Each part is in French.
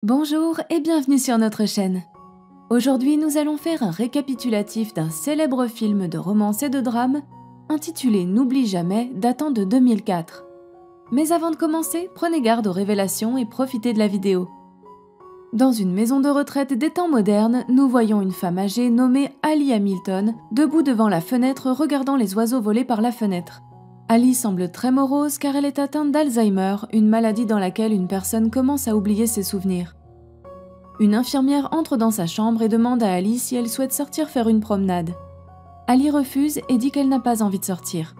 Bonjour et bienvenue sur notre chaîne. Aujourd'hui, nous allons faire un récapitulatif d'un célèbre film de romance et de drame intitulé N'oublie jamais, datant de 2004. Mais avant de commencer, prenez garde aux révélations et profitez de la vidéo. Dans une maison de retraite des temps modernes, nous voyons une femme âgée nommée Ali Hamilton, debout devant la fenêtre regardant les oiseaux voler par la fenêtre. Ali semble très morose car elle est atteinte d'Alzheimer, une maladie dans laquelle une personne commence à oublier ses souvenirs. Une infirmière entre dans sa chambre et demande à Ali si elle souhaite sortir faire une promenade. Ali refuse et dit qu'elle n'a pas envie de sortir.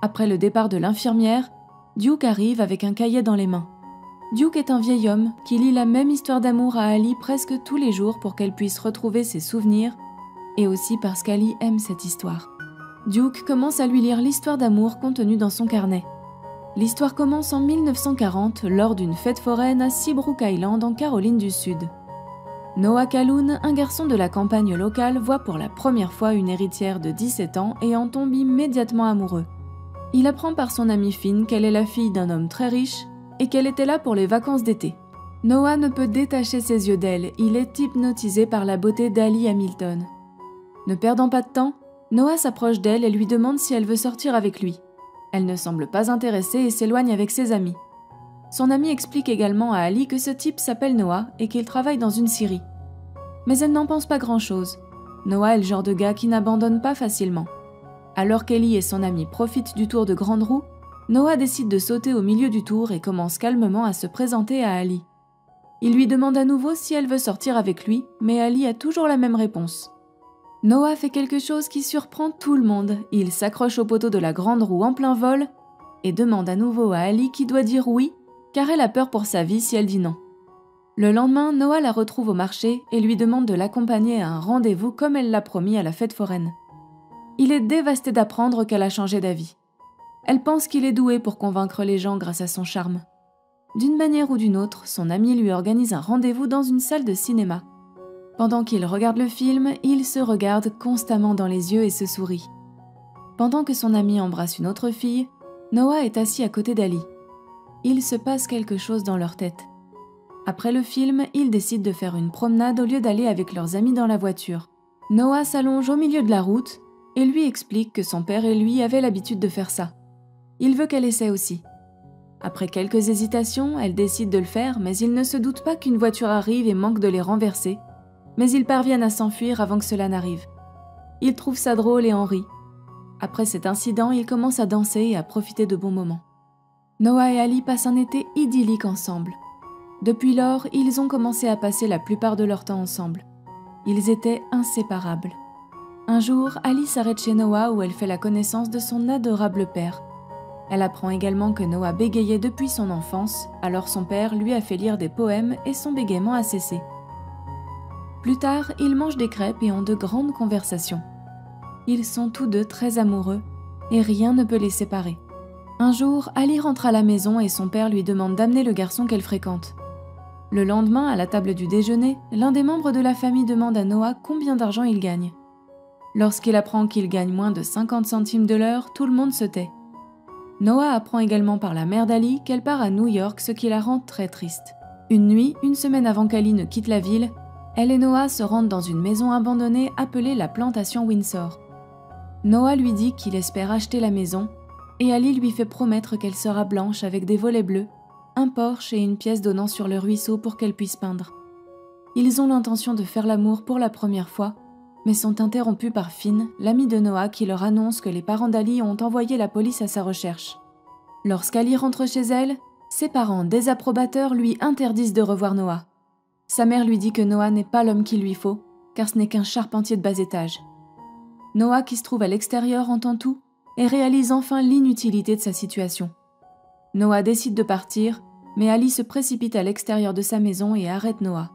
Après le départ de l'infirmière, Duke arrive avec un cahier dans les mains. Duke est un vieil homme qui lit la même histoire d'amour à Ali presque tous les jours pour qu'elle puisse retrouver ses souvenirs et aussi parce qu'Ali aime cette histoire. Duke commence à lui lire l'histoire d'amour contenue dans son carnet. L'histoire commence en 1940 lors d'une fête foraine à Seabrook Island en Caroline du Sud. Noah Calhoun, un garçon de la campagne locale, voit pour la première fois une héritière de 17 ans et en tombe immédiatement amoureux. Il apprend par son amie Finn qu'elle est la fille d'un homme très riche et qu'elle était là pour les vacances d'été. Noah ne peut détacher ses yeux d'elle, il est hypnotisé par la beauté d'Ali Hamilton. Ne perdant pas de temps, Noah s'approche d'elle et lui demande si elle veut sortir avec lui. Elle ne semble pas intéressée et s'éloigne avec ses amis. Son ami explique également à Ali que ce type s'appelle Noah et qu'il travaille dans une scierie. Mais elle n'en pense pas grand-chose. Noah est le genre de gars qui n'abandonne pas facilement. Alors qu'Ellie et son ami profitent du tour de grande roue, Noah décide de sauter au milieu du tour et commence calmement à se présenter à Ali. Il lui demande à nouveau si elle veut sortir avec lui, mais Ali a toujours la même réponse. Noah fait quelque chose qui surprend tout le monde. Il s'accroche au poteau de la grande roue en plein vol et demande à nouveau à Ali qui doit dire oui, car elle a peur pour sa vie si elle dit non. Le lendemain, Noah la retrouve au marché et lui demande de l'accompagner à un rendez-vous comme elle l'a promis à la fête foraine. Il est dévasté d'apprendre qu'elle a changé d'avis. Elle pense qu'il est doué pour convaincre les gens grâce à son charme. D'une manière ou d'une autre, son ami lui organise un rendez-vous dans une salle de cinéma. Pendant qu'il regarde le film, il se regarde constamment dans les yeux et se sourit. Pendant que son ami embrasse une autre fille, Noah est assis à côté d'Ali. Il se passe quelque chose dans leur tête. Après le film, ils décident de faire une promenade au lieu d'aller avec leurs amis dans la voiture. Noah s'allonge au milieu de la route et lui explique que son père et lui avaient l'habitude de faire ça. Il veut qu'elle essaie aussi. Après quelques hésitations, elle décide de le faire, mais il ne se doute pas qu'une voiture arrive et manque de les renverser. Mais ils parviennent à s'enfuir avant que cela n'arrive. Ils trouvent ça drôle et en rient. Après cet incident, ils commencent à danser et à profiter de bons moments. Noah et Ali passent un été idyllique ensemble. Depuis lors, ils ont commencé à passer la plupart de leur temps ensemble. Ils étaient inséparables. Un jour, Ali s'arrête chez Noah où elle fait la connaissance de son adorable père. Elle apprend également que Noah bégayait depuis son enfance, alors son père lui a fait lire des poèmes et son bégaiement a cessé. Plus tard, ils mangent des crêpes et ont de grandes conversations. Ils sont tous deux très amoureux et rien ne peut les séparer. Un jour, Ali rentre à la maison et son père lui demande d'amener le garçon qu'elle fréquente. Le lendemain, à la table du déjeuner, l'un des membres de la famille demande à Noah combien d'argent il gagne. Lorsqu'il apprend qu'il gagne moins de 50 centimes de l'heure, tout le monde se tait. Noah apprend également par la mère d'Ali qu'elle part à New York, ce qui la rend très triste. Une nuit, une semaine avant qu'Ali ne quitte la ville, elle et Noah se rendent dans une maison abandonnée appelée la plantation Windsor. Noah lui dit qu'il espère acheter la maison et Ali lui fait promettre qu'elle sera blanche avec des volets bleus, un porche et une pièce donnant sur le ruisseau pour qu'elle puisse peindre. Ils ont l'intention de faire l'amour pour la première fois, mais sont interrompus par Finn, l'amie de Noah, qui leur annonce que les parents d'Ali ont envoyé la police à sa recherche. Lorsqu'Ali rentre chez elle, ses parents désapprobateurs lui interdisent de revoir Noah. Sa mère lui dit que Noah n'est pas l'homme qu'il lui faut, car ce n'est qu'un charpentier de bas étage. Noah, qui se trouve à l'extérieur, entend tout et réalise enfin l'inutilité de sa situation. Noah décide de partir, mais Ali se précipite à l'extérieur de sa maison et arrête Noah.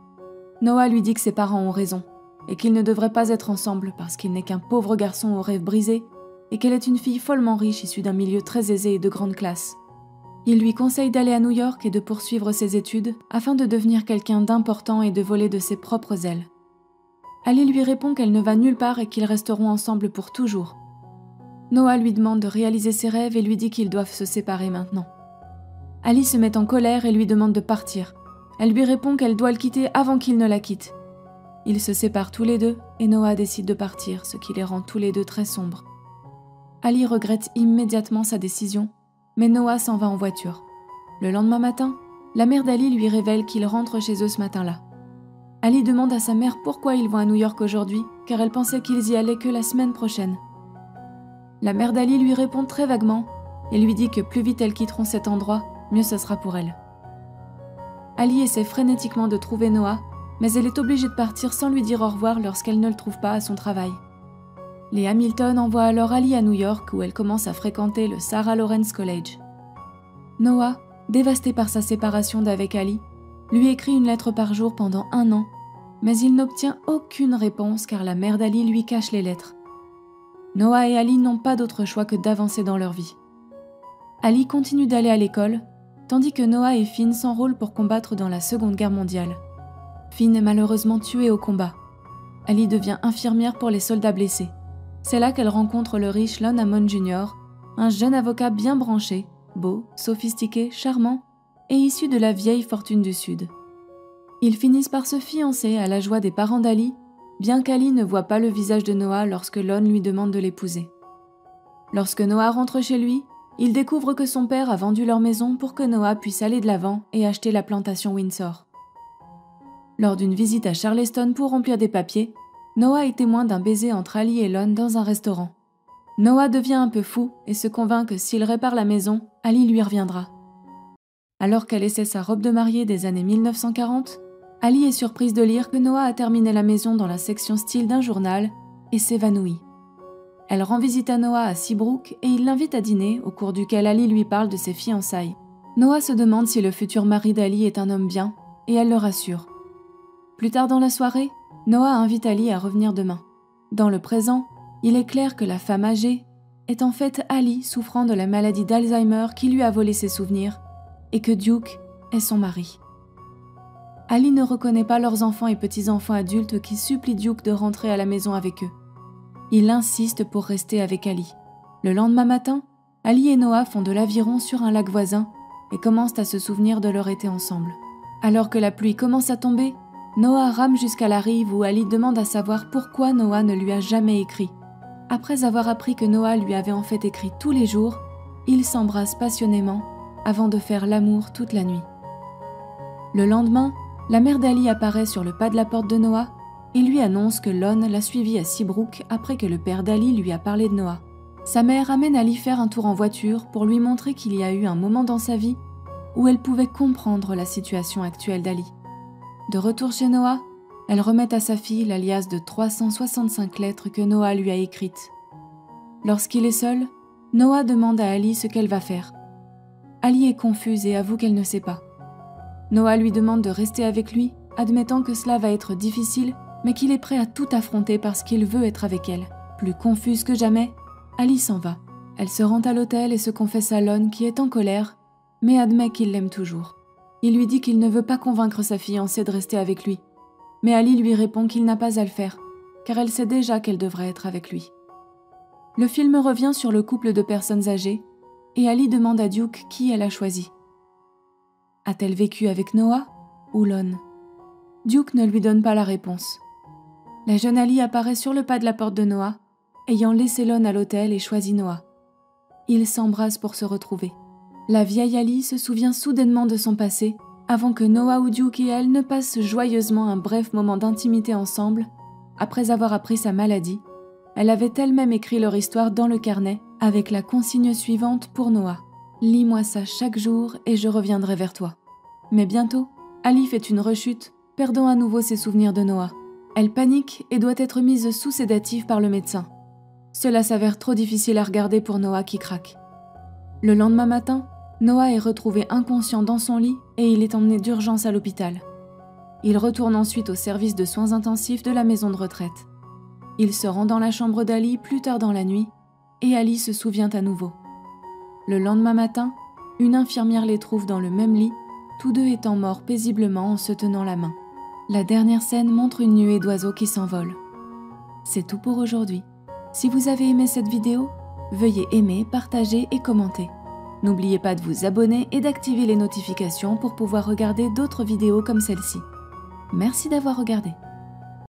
Noah lui dit que ses parents ont raison et qu'ils ne devraient pas être ensemble parce qu'il n'est qu'un pauvre garçon aux rêves brisés et qu'elle est une fille follement riche issue d'un milieu très aisé et de grande classe. Il lui conseille d'aller à New York et de poursuivre ses études afin de devenir quelqu'un d'important et de voler de ses propres ailes. Ali lui répond qu'elle ne va nulle part et qu'ils resteront ensemble pour toujours. Noah lui demande de réaliser ses rêves et lui dit qu'ils doivent se séparer maintenant. Ali se met en colère et lui demande de partir. Elle lui répond qu'elle doit le quitter avant qu'il ne la quitte. Ils se séparent tous les deux et Noah décide de partir, ce qui les rend tous les deux très sombres. Ali regrette immédiatement sa décision, mais Noah s'en va en voiture. Le lendemain matin, la mère d'Ali lui révèle qu'il rentre chez eux ce matin-là. Ali demande à sa mère pourquoi ils vont à New York aujourd'hui, car elle pensait qu'ils y allaient que la semaine prochaine. La mère d'Ali lui répond très vaguement et lui dit que plus vite elles quitteront cet endroit, mieux ce sera pour elles. Ali essaie frénétiquement de trouver Noah, mais elle est obligée de partir sans lui dire au revoir lorsqu'elle ne le trouve pas à son travail. Les Hamilton envoient alors Ali à New York où elle commence à fréquenter le Sarah Lawrence College. Noah, dévasté par sa séparation d'avec Ali, lui écrit une lettre par jour pendant 1 an, mais il n'obtient aucune réponse car la mère d'Ali lui cache les lettres. Noah et Ali n'ont pas d'autre choix que d'avancer dans leur vie. Ali continue d'aller à l'école, tandis que Noah et Finn s'enrôlent pour combattre dans la Seconde Guerre mondiale. Finn est malheureusement tué au combat. Ali devient infirmière pour les soldats blessés. C'est là qu'elle rencontre le riche Lon Hammond Jr., un jeune avocat bien branché, beau, sophistiqué, charmant et issu de la vieille fortune du Sud. Ils finissent par se fiancer à la joie des parents d'Ali, bien qu'Ali ne voit pas le visage de Noah lorsque Lon lui demande de l'épouser. Lorsque Noah rentre chez lui, il découvre que son père a vendu leur maison pour que Noah puisse aller de l'avant et acheter la plantation Windsor. Lors d'une visite à Charleston pour remplir des papiers, Noah est témoin d'un baiser entre Ali et Lon dans un restaurant. Noah devient un peu fou et se convainc que s'il répare la maison, Ali lui reviendra. Alors qu'elle essaie sa robe de mariée des années 1940, Ali est surprise de lire que Noah a terminé la maison dans la section style d'un journal et s'évanouit. Elle rend visite à Noah à Seabrook et il l'invite à dîner, au cours duquel Ali lui parle de ses fiançailles. Noah se demande si le futur mari d'Ali est un homme bien, et elle le rassure. Plus tard dans la soirée, Noah invite Ali à revenir demain. Dans le présent, il est clair que la femme âgée est en fait Ali souffrant de la maladie d'Alzheimer qui lui a volé ses souvenirs, et que Duke est son mari. Ali ne reconnaît pas leurs enfants et petits-enfants adultes qui supplient Duke de rentrer à la maison avec eux. Il insiste pour rester avec Ali. Le lendemain matin, Ali et Noah font de l'aviron sur un lac voisin et commencent à se souvenir de leur été ensemble. Alors que la pluie commence à tomber, Noah rame jusqu'à la rive où Ali demande à savoir pourquoi Noah ne lui a jamais écrit. Après avoir appris que Noah lui avait en fait écrit tous les jours, ils s'embrassent passionnément avant de faire l'amour toute la nuit. Le lendemain, la mère d'Ali apparaît sur le pas de la porte de Noah et lui annonce que Lon l'a suivi à Seabrook après que le père d'Ali lui a parlé de Noah. Sa mère amène Ali faire un tour en voiture pour lui montrer qu'il y a eu un moment dans sa vie où elle pouvait comprendre la situation actuelle d'Ali. De retour chez Noah, elle remet à sa fille l'alias de 365 lettres que Noah lui a écrites. Lorsqu'il est seul, Noah demande à Ali ce qu'elle va faire. Ali est confuse et avoue qu'elle ne sait pas. Noah lui demande de rester avec lui, admettant que cela va être difficile, mais qu'il est prêt à tout affronter parce qu'il veut être avec elle. Plus confuse que jamais, Ali s'en va. Elle se rend à l'hôtel et se confesse à Lon qui est en colère, mais admet qu'il l'aime toujours. Il lui dit qu'il ne veut pas convaincre sa fiancée de rester avec lui, mais Ali lui répond qu'il n'a pas à le faire, car elle sait déjà qu'elle devrait être avec lui. Le film revient sur le couple de personnes âgées, et Ali demande à Duke qui elle a choisi. A-t-elle vécu avec Noah ou Lon? Duke ne lui donne pas la réponse. La jeune Ali apparaît sur le pas de la porte de Noah, ayant laissé Lon à l'hôtel et choisi Noah. Ils s'embrassent pour se retrouver. La vieille Ali se souvient soudainement de son passé, avant que Noah ou Duke et elle ne passent joyeusement un bref moment d'intimité ensemble. Après avoir appris sa maladie, elle avait elle-même écrit leur histoire dans le carnet, avec la consigne suivante pour Noah. « Lis-moi ça chaque jour et je reviendrai vers toi. » Mais bientôt, Ali fait une rechute, perdant à nouveau ses souvenirs de Noah. Elle panique et doit être mise sous sédatif par le médecin. Cela s'avère trop difficile à regarder pour Noah qui craque. Le lendemain matin, Noah est retrouvé inconscient dans son lit et il est emmené d'urgence à l'hôpital. Il retourne ensuite au service de soins intensifs de la maison de retraite. Il se rend dans la chambre d'Ali plus tard dans la nuit et Ali se souvient à nouveau. Le lendemain matin, une infirmière les trouve dans le même lit, tous deux étant morts paisiblement en se tenant la main. La dernière scène montre une nuée d'oiseaux qui s'envolent. C'est tout pour aujourd'hui. Si vous avez aimé cette vidéo, veuillez aimer, partager et commenter. N'oubliez pas de vous abonner et d'activer les notifications pour pouvoir regarder d'autres vidéos comme celle-ci. Merci d'avoir regardé.